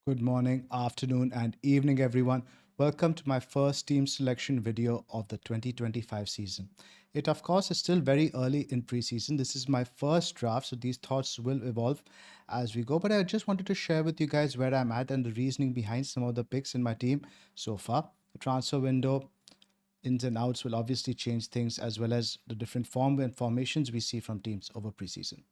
Good morning, afternoon, and evening, everyone. Welcome to my first team selection video of the 2025 season. It, of course, is still very early in preseason. This is my first draft, so these thoughts will evolve as we go. But I just wanted to share with you guys where I'm at and the reasoning behind some of the picks in my team so far. The transfer window ins and outs will obviously change things, as well as the different form and formations we see from teams over preseason.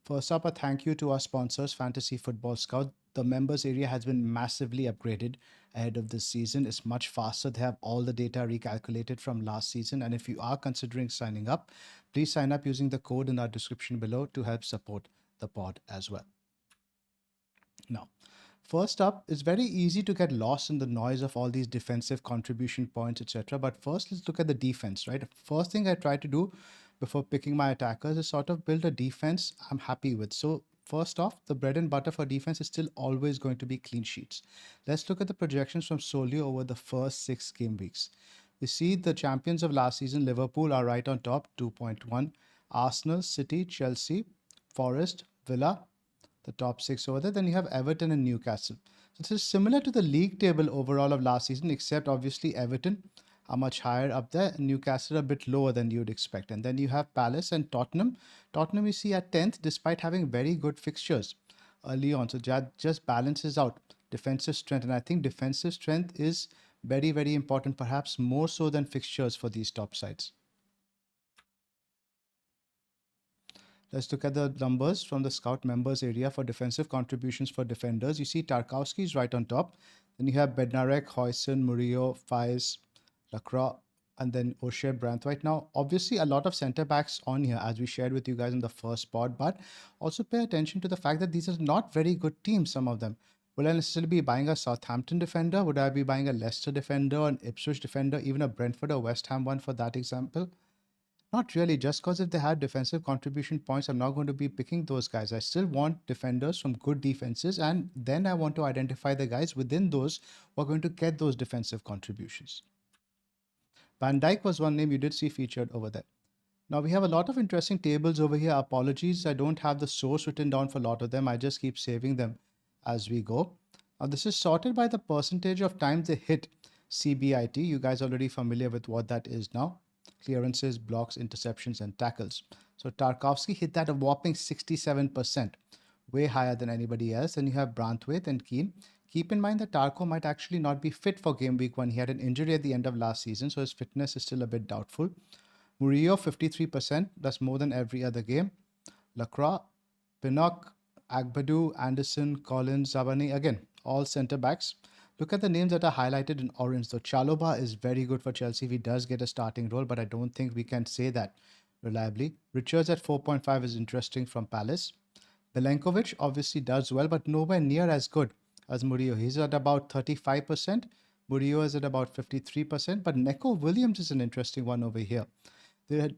First up, a thank you to our sponsors, Fantasy Football Scout. The members area has been massively upgraded ahead of this season. It's much faster. They have all the data recalculated from last season. And if you are considering signing up, please sign up using the code in our description below to help support the pod as well. Now, first up, it's very easy to get lost in the noise of all these defensive contribution points, etc. But first, let's look at the defense, right? First thing I try to do before picking my attackers is sort of build a defense I'm happy with. So first off, the bread and butter for defense is still always going to be clean sheets. Let's look at the projections from Solio over the first 6 game weeks. We see the champions of last season, Liverpool, are right on top, 2.1. Arsenal, City, Chelsea, Forest, Villa, the top six over there. Then you have Everton and Newcastle. So this is similar to the league table overall of last season, except obviously Everton are much higher up there, and Newcastle a bit lower than you'd expect. And then you have Palace and Tottenham. Tottenham you see at 10th, despite having very good fixtures early on. So that just balances out defensive strength. And I think defensive strength is very, very important, perhaps more so than fixtures for these top sides. Let's look at the numbers from the scout members area for defensive contributions for defenders. You see Tarkowski is right on top. Then you have Bednarek, Hoyson, Murillo, Faiz, Lacroix, and then O'Shea Branthwaite. Now, obviously, a lot of centre backs on here, as we shared with you guys in the first pod, but also pay attention to the fact that these are not very good teams, some of them. Will I necessarily be buying a Southampton defender? Would I be buying a Leicester defender, an Ipswich defender, even a Brentford or West Ham one for that example? Not really. Just because if they had defensive contribution points, I'm not going to be picking those guys. I still want defenders from good defenses, and then I want to identify the guys within those who are going to get those defensive contributions. Van Dijk was one name you did see featured over there. Now we have a lot of interesting tables over here. Apologies, I don't have the source written down for a lot of them. I just keep saving them as we go. Now this is sorted by the percentage of times they hit CBIT. You guys are already familiar with what that is now. Clearances, blocks, interceptions, and tackles. So Tarkowski hit that a whopping 67%, way higher than anybody else. And you have Branthwaite and Keane. Keep in mind that Tarko might actually not be fit for game week 1. He had an injury at the end of last season, so his fitness is still a bit doubtful. Murillo, 53%. That's more than every other game. Lacroix, Pinnock, Agbadu, Anderson, Collins, Zabani. Again, all centre backs. Look at the names that are highlighted in orange. So Chalobah is very good for Chelsea. He does get a starting role, but I don't think we can say that reliably. Richards at 4.5 is interesting from Palace. Belenkovic obviously does well, but nowhere near as good as Murillo. He's at about 35%. Murillo is at about 53%. But Neco Williams is an interesting one over here.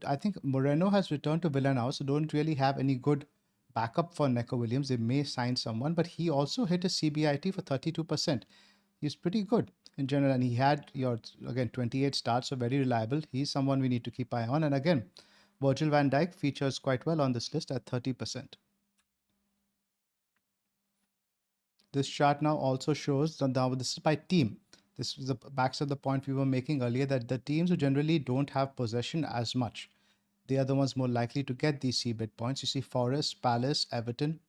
I think Moreno has returned to Villa now, so don't really have any good backup for Neco Williams. They may sign someone, but he also hit a CBIT for 32%. He's pretty good in general, and he had again 28 starts, so very reliable. He's someone we need to keep eye on. And again, Virgil van Dijk features quite well on this list at 30%. This chart now also shows that now this is by team. This is the backs of the point we were making earlier, that the teams who generally don't have possession as much, they are the ones more likely to get these CBIT points. You see Forest, Palace, Everton,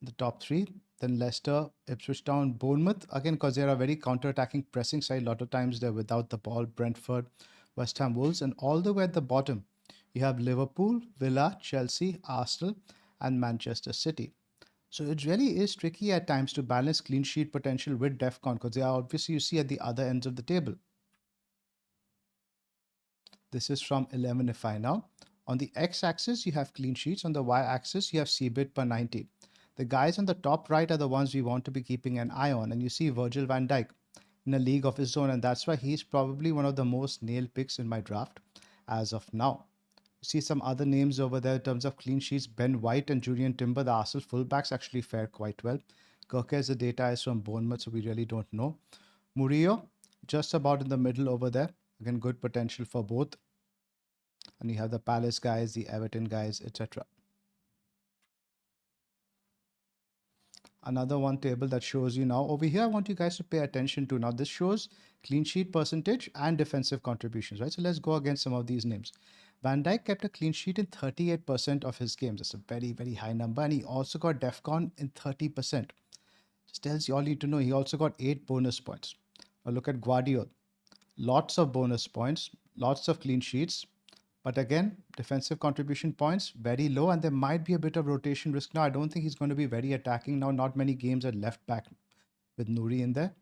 the top three. Then Leicester, Ipswich Town, Bournemouth. Again, because they're a very counter-attacking pressing side. A lot of times they're without the ball. Brentford, West Ham, Wolves. And all the way at the bottom, you have Liverpool, Villa, Chelsea, Arsenal, and Manchester City. So it really is tricky at times to balance clean sheet potential with DEFCON, because they are obviously you see at the other ends of the table. This is from 11FI now. On the x-axis, you have clean sheets. On the y-axis, you have CBIT per 90. The guys on the top right are the ones we want to be keeping an eye on. And you see Virgil van Dijk in a league of his own. And that's why he's probably one of the most nailed picks in my draft as of now. You see some other names over there in terms of clean sheets. Ben White and Julian Timber, the Arsenal fullbacks, actually fare quite well. Kirkes, the data is from Bournemouth, so we really don't know. Murillo, just about in the middle over there. Again, good potential for both. And you have the Palace guys, the Everton guys, etc. Another one table that shows you now. Over here, I want you guys to pay attention to. Now, this shows clean sheet percentage and defensive contributions, right? So let's go against some of these names. Van Dijk kept a clean sheet in 38% of his games. That's a very, very high number. And he also got DEFCON in 30%. Just tells you all you need to know. He also got 8 bonus points. Now look at Guardiola. Lots of bonus points, lots of clean sheets. But again, defensive contribution points, very low. And there might be a bit of rotation risk now. I don't think he's going to be very attacking now. Not many games at left back with Nouri in there.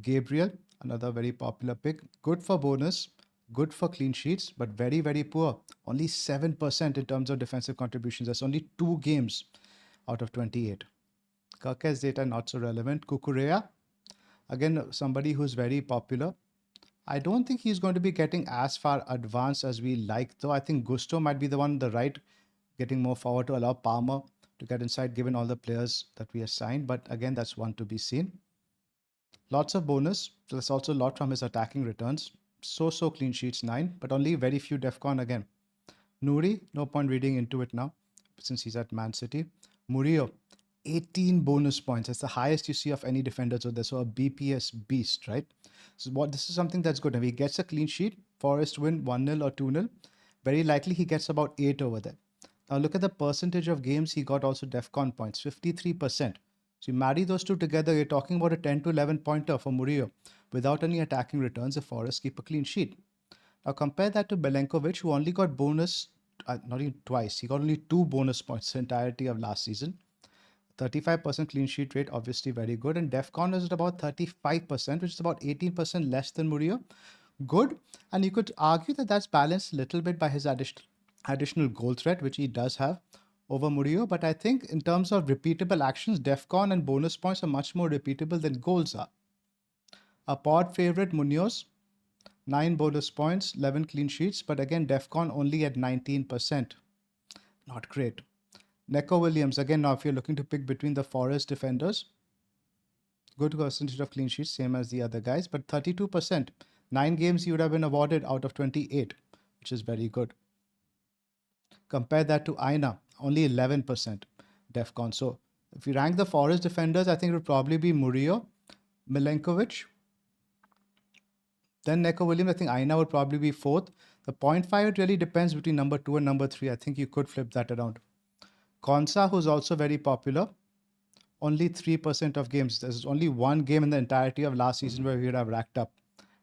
Gabriel, another very popular pick. Good for bonus, good for clean sheets, but very, very poor. Only 7% in terms of defensive contributions. That's only 2 games out of 28. Kirk's data not so relevant. Kukurea, again, somebody who's very popular. I don't think he's going to be getting as far advanced as we like, though. I think Gusto might be the one on the right, getting more forward to allow Palmer to get inside, given all the players that we assigned. But again, that's one to be seen. Lots of bonus. So there's also a lot from his attacking returns. So clean sheets 9, but only very few DEFCON again. Nouri, no point reading into it now since he's at Man City. Murillo, 18 bonus points. That's the highest you see of any defender. So there's a BPS beast, right? So this is something that's good. If he gets a clean sheet, Forest win 1-0 or 2-0. Very likely he gets about 8 over there. Now look at the percentage of games he got also DEFCON points, 53%. So you marry those two together, you're talking about a 10 to 11 pointer for Murillo without any attacking returns if Forest keep a clean sheet. Now compare that to Belenkovic, who only got bonus, not even twice. He got only 2 bonus points the entirety of last season. 35% clean sheet rate, obviously very good. And DEFCON is at about 35%, which is about 18% less than Murillo. Good. And you could argue that that's balanced a little bit by his additional goal threat, which he does have over Murillo. But I think in terms of repeatable actions, DEFCON and bonus points are much more repeatable than goals are. A pod favorite, Munoz, 9 bonus points, 11 clean sheets, but again, DEFCON only at 19%. Not great. Neco Williams, again, now if you're looking to pick between the Forest defenders, good percentage of clean sheets, same as the other guys, but 32%. 9 games he would have been awarded out of 28, which is very good. Compare that to Aina, only 11% DEFCON. So if you rank the Forest defenders, I think it would probably be Murillo, Milenkovic, then Neco Williams. I think Aina would probably be 4th. The 0.5, it really depends between number 2 and number 3. I think you could flip that around. Konsa, who's also very popular, only 3% of games. There's only one game in the entirety of last season where we would have racked up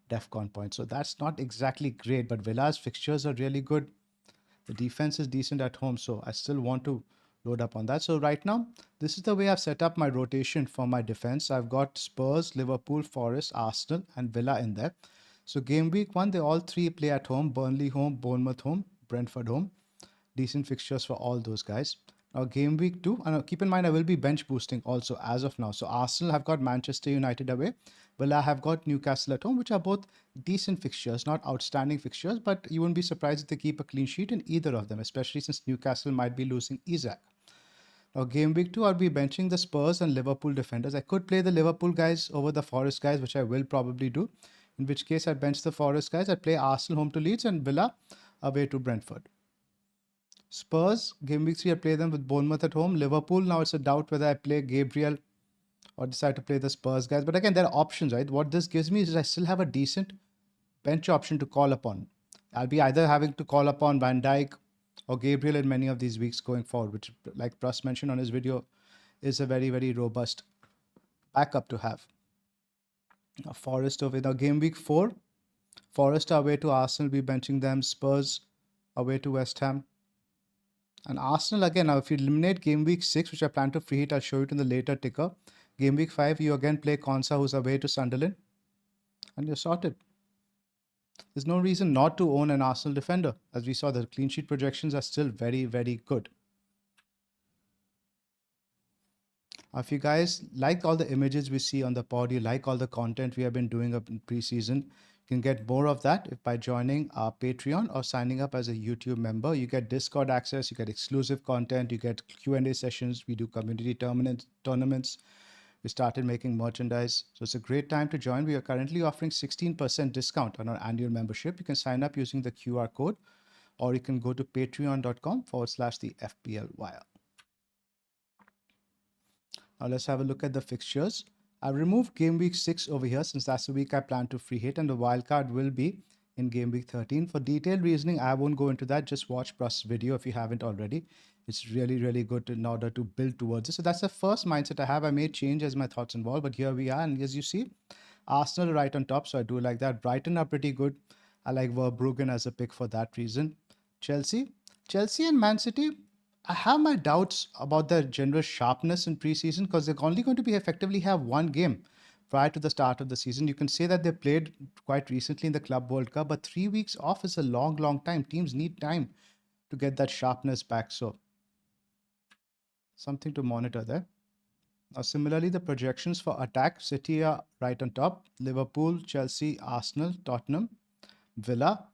DEFCON points. So that's not exactly great, but Villa's fixtures are really good. The defense is decent at home, so I still want to load up on that. So right now, this is the way I've set up my rotation for my defense. I've got Spurs, Liverpool, Forest, Arsenal, and Villa in there. So game week 1, they all 3 play at home. Burnley home, Bournemouth home, Brentford home. Decent fixtures for all those guys. Now game week 2, and keep in mind I will be bench boosting also as of now. So Arsenal have got Manchester United away. Villa have got Newcastle at home, which are both decent fixtures, not outstanding fixtures, but you wouldn't be surprised if they keep a clean sheet in either of them, especially since Newcastle might be losing Isaac. Now game week 2, I'll be benching the Spurs and Liverpool defenders. I could play the Liverpool guys over the Forest guys, which I will probably do. In which case I'd bench the Forest guys. I'd play Arsenal home to Leeds and Villa away to Brentford. Spurs, game week 3, I play them with Bournemouth at home. Liverpool, now it's a doubt whether I play Gabriel or decide to play the Spurs guys. But again, there are options, right? What this gives me is I still have a decent bench option to call upon. I'll be either having to call upon Van Dijk or Gabriel in many of these weeks going forward, which, like Pras mentioned on his video, is a very, very robust backup to have. Now, Forest away. Now, game week 4, Forest away to Arsenal, be benching them. Spurs away to West Ham. And Arsenal, again, now if you eliminate game week 6, which I plan to free hit, I'll show it in the later ticker. Game week 5, you again play Konsa, who's away to Sunderland. And you're sorted. There's no reason not to own an Arsenal defender. As we saw, the clean sheet projections are still very, very good. If you guys like all the images we see on the pod, you like all the content we have been doing up in preseason, you can get more of that by joining our Patreon or signing up as a YouTube member. You get Discord access, you get exclusive content, you get Q&A sessions, we do community tournaments. We started making merchandise. So it's a great time to join. We are currently offering 16% discount on our annual membership. You can sign up using the QR code, or you can go to patreon.com/the FPL Wire. Now let's have a look at the fixtures. I've removed game week 6 over here since that's the week I plan to free hit, and the wildcard will be in game week 13. For detailed reasoning, I won't go into that. Just watch Pras' video if you haven't already. It's really, really good in order to build towards it. So that's the first mindset I have. I may change as my thoughts involve, but here we are. And as you see, Arsenal right on top, so I do like that. Brighton are pretty good. I like Verbruggen as a pick for that reason. Chelsea. Chelsea and Man City, I have my doubts about their general sharpness in preseason because they're only going to be effectively have one game prior to the start of the season. You can say that they played quite recently in the Club World Cup, but 3 weeks off is a long, long time. Teams need time to get that sharpness back. So something to monitor there. Now, similarly, the projections for attack, City are right on top. Liverpool, Chelsea, Arsenal, Tottenham, Villa,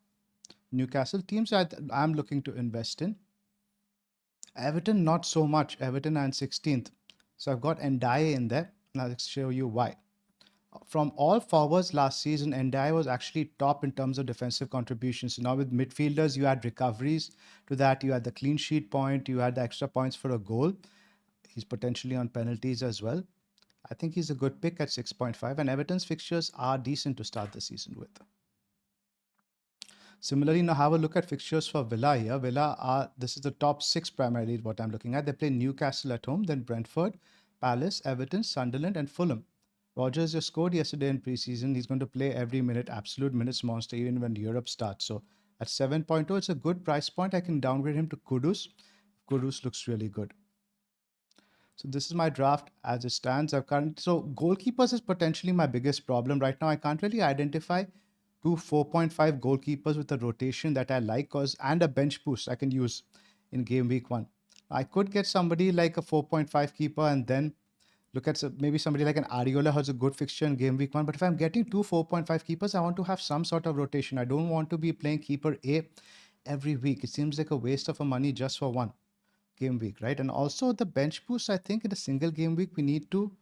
Newcastle, teams I'm looking to invest in. Everton, not so much. Everton are in 16th. So I've got Ndiaye in there. Now let's show you why. From all forwards last season, Ndiaye was actually top in terms of defensive contributions. So now with midfielders, you add recoveries to that. You add the clean sheet point. You add the extra points for a goal. He's potentially on penalties as well. I think he's a good pick at 6.5. And Everton's fixtures are decent to start the season with. Similarly, now have a look at fixtures for Villa here. This is the top 6 primarily what I'm looking at. They play Newcastle at home, then Brentford, Palace, Everton, Sunderland, and Fulham. Rodgers just scored yesterday in preseason. He's going to play every minute, absolute minutes monster, even when Europe starts. So at 7.0, it's a good price point. I can downgrade him to Kudus. Kudus looks really good. So this is my draft as it stands. So goalkeepers is potentially my biggest problem right now. I can't really identify 4.5 goalkeepers with a rotation that I like and a bench boost I can use in game week 1. I could get somebody like a 4.5 keeper and then look at maybe somebody like an Ariola has a good fixture in game week 1. But if I'm getting 4.5 keepers, I want to have some sort of rotation. I don't want to be playing keeper A every week. It seems like a waste of money just for one game week, right? And also the bench boost, I think in a single game week, we need to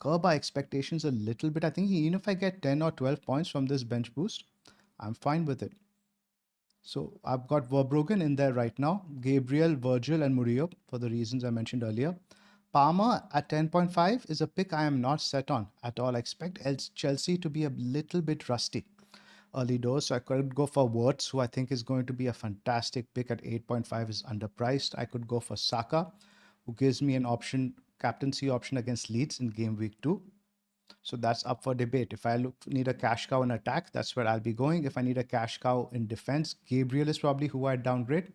curb our expectations a little bit. I think even if I get 10 or 12 points from this bench boost, I'm fine with it. So I've got Verbruggen in there right now, Gabriel, Virgil, and Murillo for the reasons I mentioned earlier. Palmer at 10.5 is a pick I am not set on at all. I expect Chelsea to be a little bit rusty early doors. So I could go for Wirtz, who I think is going to be a fantastic pick at 8.5, is underpriced. I could go for Saka, who gives me an option, captaincy option against Leeds in game week 2. So that's up for debate. If I need a cash cow in attack, that's where I'll be going. If I need a cash cow in defense, Gabriel is probably who I'd downgrade,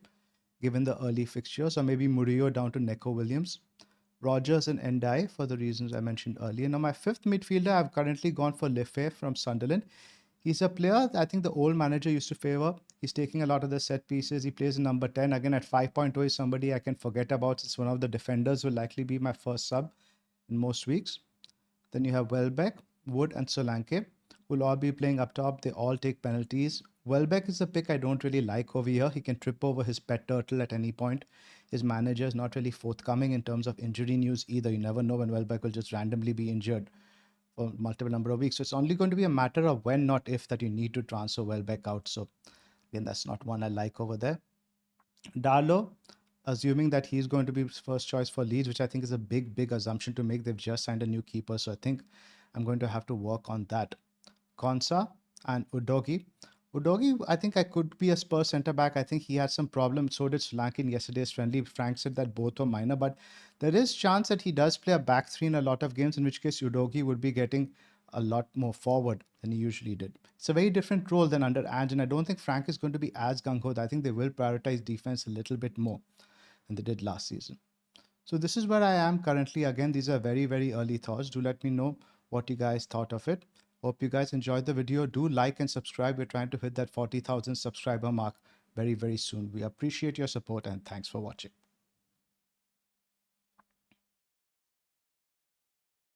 given the early fixtures, or maybe Murillo down to Neco Williams. Rodgers and Ndiaye for the reasons I mentioned earlier. Now, my fifth midfielder, I've currently gone for Lefebvre from Sunderland. He's a player I think the old manager used to favor. He's taking a lot of the set pieces. He plays in number 10. Again, at 5.0 is somebody I can forget about. It's one of the defenders, will likely be my first sub in most weeks. Then you have Welbeck, Wood, and Solanke, who will all be playing up top. They all take penalties. Welbeck is a pick I don't really like over here. He can trip over his pet turtle at any point. His manager is not really forthcoming in terms of injury news either. You never know when Welbeck will just randomly be injured for multiple number of weeks. So it's only going to be a matter of when, not if, that you need to transfer Welbeck out. So again, that's not one I like over there. Darlow, assuming that he's going to be first choice for Leeds, which I think is a big, big assumption to make. They've just signed a new keeper, so I think I'm going to have to work on that. Konsa and Udogi. Udogi, I think I could be a Spurs centre back. I think he had some problems. So did Solanke in yesterday's friendly. Frank said that both were minor, but there is chance that he does play a back three in a lot of games, in which case Udogi would be getting a lot more forward than he usually did. It's a very different role than under Ange, and I don't think Frank is going to be as gung-ho. I think they will prioritize defense a little bit more than they did last season. So this is where I am currently. Again, these are very, very early thoughts. Do let me know what you guys thought of it. Hope you guys enjoyed the video. Do like and subscribe. We're trying to hit that 40,000 subscriber mark very, very soon. We appreciate your support and thanks for watching.